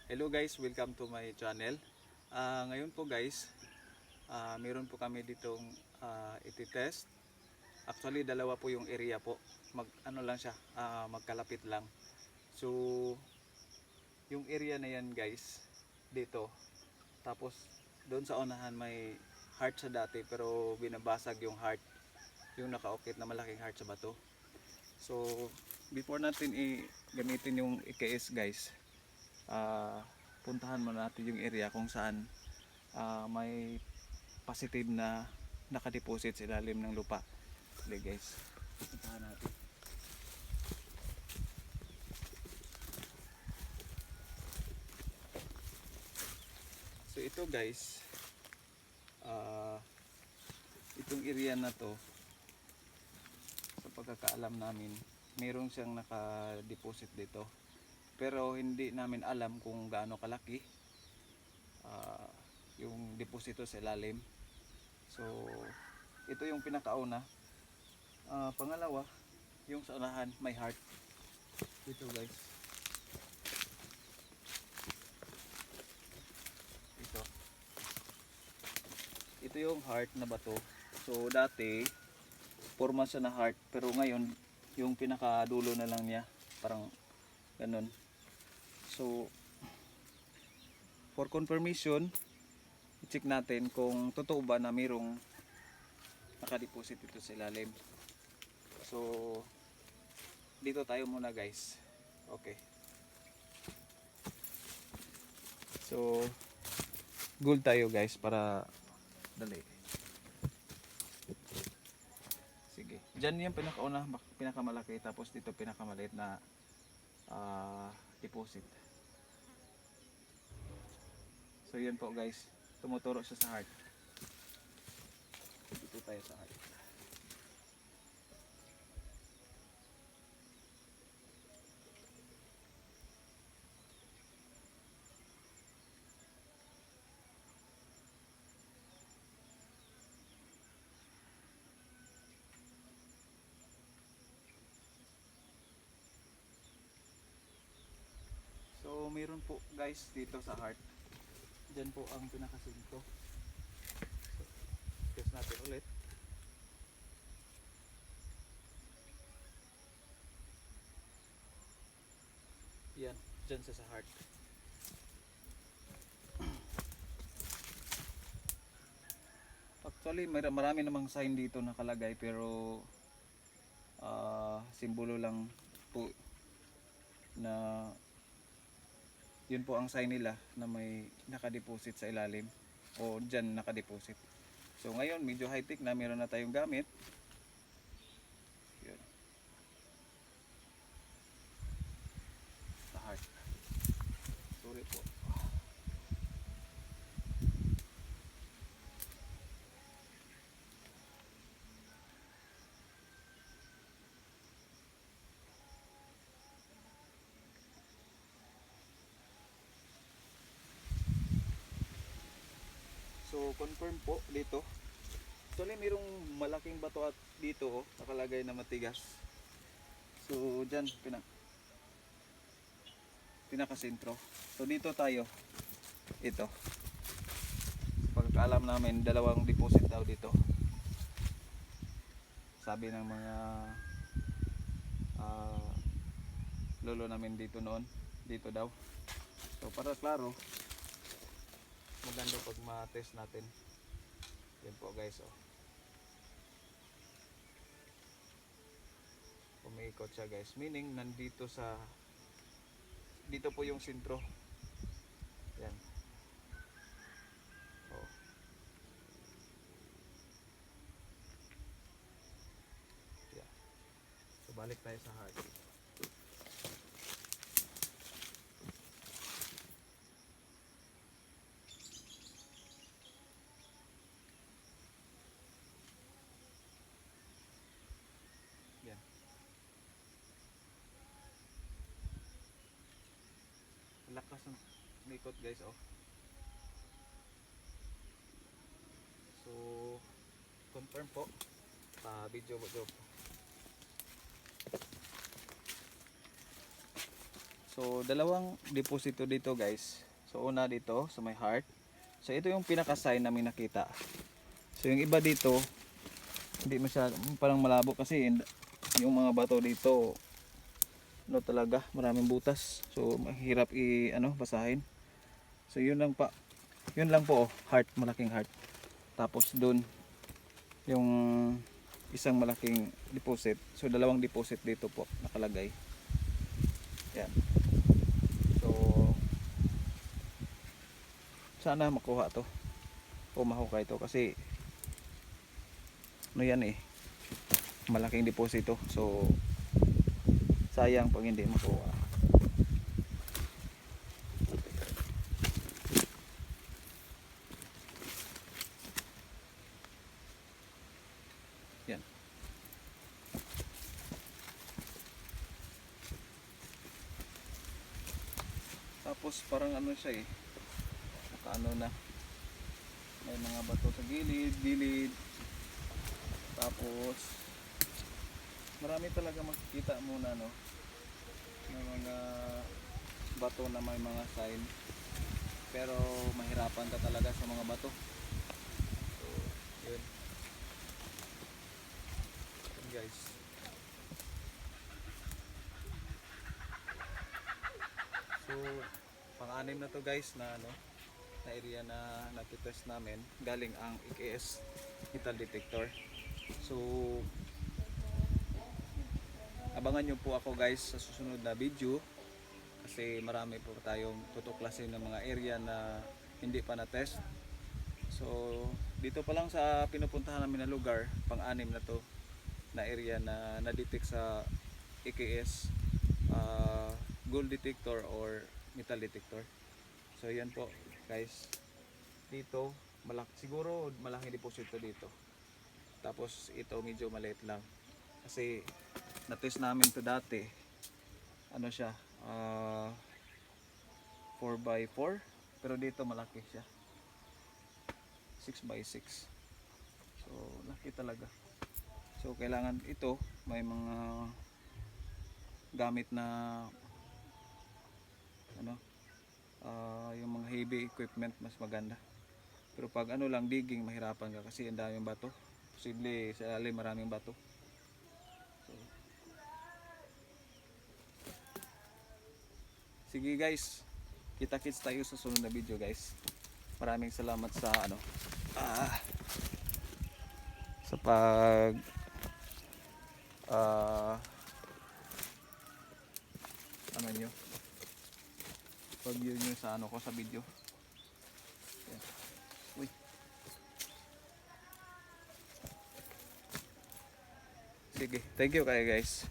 Hello guys, welcome to my channel. Ngayon po guys, meron po kami ditong iti-test. Actually dalawa po yung area po. Ano lang siya, magkalapit lang. So yung area na yan guys, dito. Tapos doon sa unahan may heart sa dati pero binabasag yung heart. Yung nakaukit na malaking heart sa bato. So before natin gamitin yung EKS guys, puntahan muna natin yung area kung saan may positive na nakadeposit sa ilalim ng lupa. Sige guys, puntahan natin. So ito guys, itong area na to, sa pagkakaalam namin, mayroon siyang nakadeposit dito. Pero hindi namin alam kung gaano kalaki yung deposito sa ilalim. So ito yung pinakauna. Pangalawa, yung sa unahan may heart dito guys. Ito yung heart na bato. So dati forma siya na heart, pero ngayon yung pinakadulo na lang niya, parang ganun. So for confirmation, i-check natin kung totoo ba na mayroong nakadeposit ito sa ilalim. So dito tayo muna guys. Okay. So gold tayo guys para dali. Sige. Diyan yung pinakauna, pinakamalaki, tapos dito pinakamaliit na deposit. So yun po guys, tumuturo siya sa heart. Dito tayo sa heart. So mayroon po guys dito sa heart. Diyan po ang pinakasinto. So, test natin ulit. Yan, dyan sa heart. Actually marami namang sign dito nakalagay, pero simbolo lang po na yun po ang sign nila na may nakadeposit sa ilalim o dyan nakadeposit. So ngayon medyo high tech na, meron na tayong gamit. Yun. Sa heart. Sorry po. So confirm po dito. Actually mayroong malaking bato at dito nakalagay na matigas. So dyan pinakasentro. So dito tayo. Ito. Pagkaalam namin dalawang deposit daw dito. Sabi ng mga lolo namin dito noon. Dito daw. So para klaro, maganda pag ma-test natin. Yan po guys, umiikot siya guys, meaning nandito dito po yung sentro. Yan. Yeah. So balik tayo sa heart. Lakas ng umikot guys, so confirm po, video po. So dalawang deposito dito guys. So una dito sa may heart. So ito yung pinaka-sign namin nakita. So yung iba dito hindi masyado, parang malabo kasi yung mga bato dito ano talaga, maraming butas. So mahirap basahin. So yun lang pa. Yun lang po, oh, heart, malaking heart. Tapos doon yung isang malaking deposit. So dalawang deposit dito po nakalagay. Yan. So sana makuha to o mahukay to kasi ano yan malaking deposito. So sayang pag hindi makuha. Yan. Tapos parang ano siya nakaano na, may mga bato sa gilid. Tapos marami talaga makikita muna may mga bato na may mga sign, pero mahirapan ka talaga sa mga bato. So yun guys. So pang-anim na to guys na na area na nakitest namin galing ang EKS metal detector. So abangan nyo po ako guys sa susunod na video kasi marami po tayong tutuklasin ng mga area na hindi pa na-test. So dito pa lang sa pinupuntahan namin na lugar, pang-anim na to na area na na-detect sa EKS gold detector or metal detector. So yan po guys, dito siguro malaking deposito dito. Tapos ito medyo maliit lang kasi na-test namin to dati. Ano siya, 4x4, pero dito malaki siya, 6x6. So laki talaga. So kailangan ito may mga gamit na yung mga heavy equipment mas maganda. Pero pag lang digging, mahirapan ka kasi ang daming bato. Posible sa ilalim maraming bato. So, sige guys, kita-kits tayo sa sunod na video guys. Maraming salamat sa sa pag nyo pag-view nyo sa ko sa video. Yan. Uy. Sige, thank you kayo guys.